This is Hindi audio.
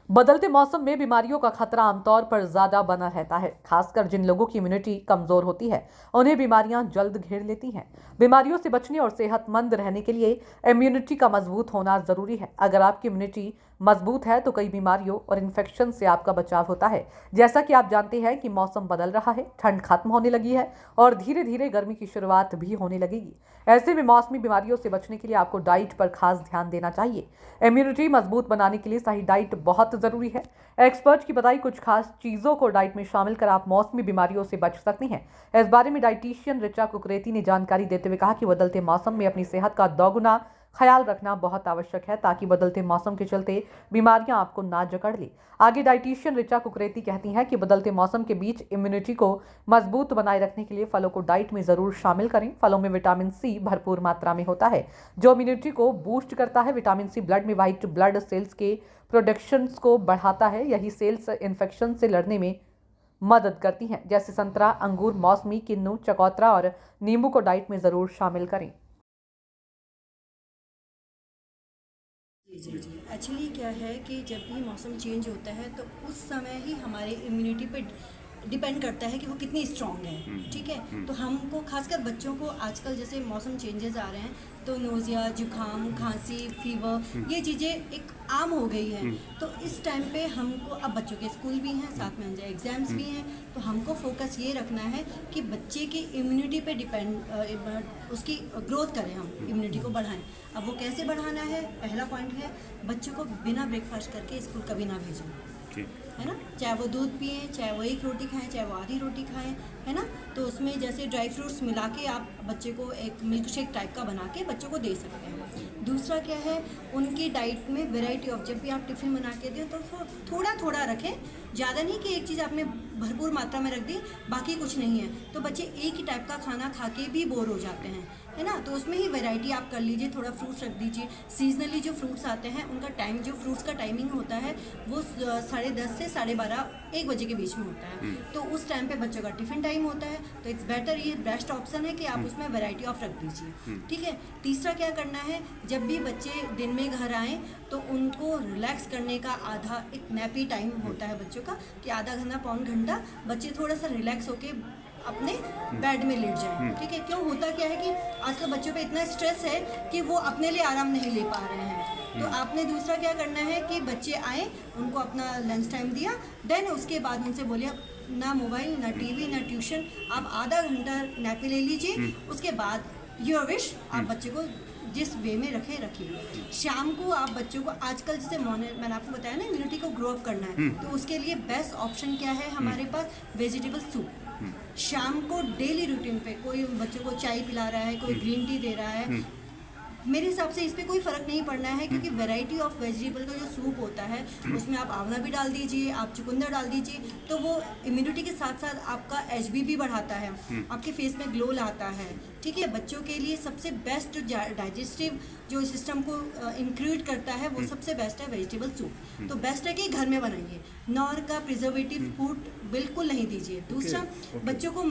बदलते मौसम में बीमारियों का खतरा आमतौर पर ज्यादा बना रहता है। खासकर जिन लोगों की इम्यूनिटी कमजोर होती है उन्हें बीमारियां जल्द घेर लेती हैं। बीमारियों से बचने और सेहतमंद रहने के लिए इम्यूनिटी का मजबूत होना जरूरी है। अगर आपकी इम्यूनिटी मजबूत है तो कई बीमारियों और इन्फेक्शन से आपका बचाव होता है। जैसा कि आप जानते हैं कि मौसम बदल रहा है, ठंड खत्म होने लगी है और धीरे धीरे गर्मी की शुरुआत भी होने लगेगी। ऐसे में मौसमी बीमारियों से बचने के लिए आपको डाइट पर खास ध्यान देना चाहिए। इम्यूनिटी मजबूत बनाने के लिए सही डाइट बहुत जरूरी है। एक्सपर्ट की बताई कुछ खास चीजों को डाइट में शामिल कर आप मौसमी बीमारियों से बच सकते हैं। इस बारे में डाइटिशियन ऋचा कुकरेती ने जानकारी देते हुए कहा कि बदलते मौसम में अपनी सेहत का दोगुना ख्याल रखना बहुत आवश्यक है ताकि बदलते मौसम के चलते बीमारियां आपको ना जकड़ ले। आगे डाइटिशियन ऋचा कुकरेती कहती हैं कि बदलते मौसम के बीच इम्यूनिटी को मजबूत बनाए रखने के लिए फलों को डाइट में जरूर शामिल करें। फलों में विटामिन सी भरपूर मात्रा में होता है जो इम्यूनिटी को बूस्ट करता है। विटामिन सी ब्लड में व्हाइट ब्लड सेल्स के प्रोडक्शन को बढ़ाता है। यही सेल्स इन्फेक्शन से लड़ने में मदद करती हैं। जैसे संतरा, अंगूर, मौसमी, किन्नू, चकोतरा और नींबू को डाइट में जरूर शामिल करें। जी एक्चुअली क्या है कि जब भी मौसम चेंज होता है तो उस समय ही हमारे इम्यूनिटी पे डिपेंड करता है कि वो कितनी स्ट्रांग है। ठीक है, तो हमको खासकर बच्चों को आजकल जैसे मौसम चेंजेस आ रहे हैं तो नोज़िया, जुकाम, खांसी, फीवर ये चीज़ें एक आम हो गई है। तो इस टाइम पे हमको, अब बच्चों के स्कूल भी हैं, साथ में उनके एग्ज़ाम्स भी हैं, तो हमको फोकस ये रखना है कि बच्चे की इम्यूनिटी पे डिपेंड उसकी ग्रोथ करें, हम इम्यूनिटी को बढ़ाएं। अब वो कैसे बढ़ाना है, पहला पॉइंट है बच्चों को बिना ब्रेकफास्ट करके स्कूल कभी ना भेजें, है ना। चाहे वो दूध पिए, चाहे वो एक रोटी खाएं, चाहे वो आधी रोटी खाएं, है ना। तो उसमें जैसे ड्राई फ्रूट्स मिला के आप बच्चे को एक मिल्क शेक टाइप का बना के बच्चों को दे सकते हैं। दूसरा क्या है, उनकी डाइट में वैरायटी ऑफ, जब भी आप टिफ़िन बना के दें तो थोड़ा थोड़ा रखें, ज़्यादा नहीं कि एक चीज़ आपने भरपूर मात्रा में रख दी बाकी कुछ नहीं है, तो बच्चे एक ही टाइप का खाना खा के भी बोर हो जाते हैं, है ना। तो उसमें ही वैरायटी आप कर लीजिए, थोड़ा फ्रूट्स रख दीजिए। सीजनली जो फ्रूट्स आते हैं उनका टाइम, जो फ्रूट्स का टाइमिंग होता है वो 10:30 से 12:30 1 बजे के बीच में होता है। तो उस टाइम पे बच्चों का टिफ़िन टाइम होता है, तो इट्स बेटर, ये बेस्ट ऑप्शन है कि आप उसमें वैरायटी ऑफ रख दीजिए। ठीक है। तीसरा क्या करना है, जब भी बच्चे दिन में घर आएँ तो उनको रिलैक्स करने का आधा एक नैपी टाइम होता है बच्चों का, कि आधा घंटा पौन घंटा बच्चे थोड़ा सा रिलैक्स होके अपने बेड में लेट जाए। ठीक है। क्यों होता क्या है कि आजकल बच्चों पे इतना स्ट्रेस है कि वो अपने लिए आराम नहीं ले पा रहे हैं। तो आपने दूसरा क्या करना है कि बच्चे आए, उनको अपना लंच टाइम दिया, देन उसके बाद उनसे बोलिए ना मोबाइल, ना टीवी, ना ट्यूशन, आप आधा घंटा नैपी ले लीजिए। उसके बाद योर विश, आप बच्चे को जिस वे में रखिए। शाम को आप बच्चों को, आजकल जैसे मैंने आपको बताया ना इम्यूनिटी को ग्रो अप करना है, तो उसके लिए बेस्ट ऑप्शन क्या है हमारे पास, वेजिटेबल सूप। शाम को डेली रूटीन पे कोई बच्चों को चाय पिला रहा है, कोई ग्रीन टी दे रहा है, मेरे हिसाब से इस पर कोई फ़र्क नहीं पड़ना है, क्योंकि वैरायटी ऑफ वेजिटेबल का जो सूप होता है उसमें आप आंवला भी डाल दीजिए, आप चुकंदर डाल दीजिए, तो वो इम्यूनिटी के साथ साथ आपका एचबी भी बढ़ाता है, आपके फेस में ग्लो लाता है। ठीक है। बच्चों के लिए सबसे बेस्ट डाइजेस्टिव जो सिस्टम को इंक्लूड करता है वो सबसे बेस्ट है वेजिटेबल सूप। तो बेस्ट है कि घर में बनाइए, नॉर का प्रिजर्वेटिव फूड बिल्कुल नहीं दीजिए। दूसरा, बच्चों को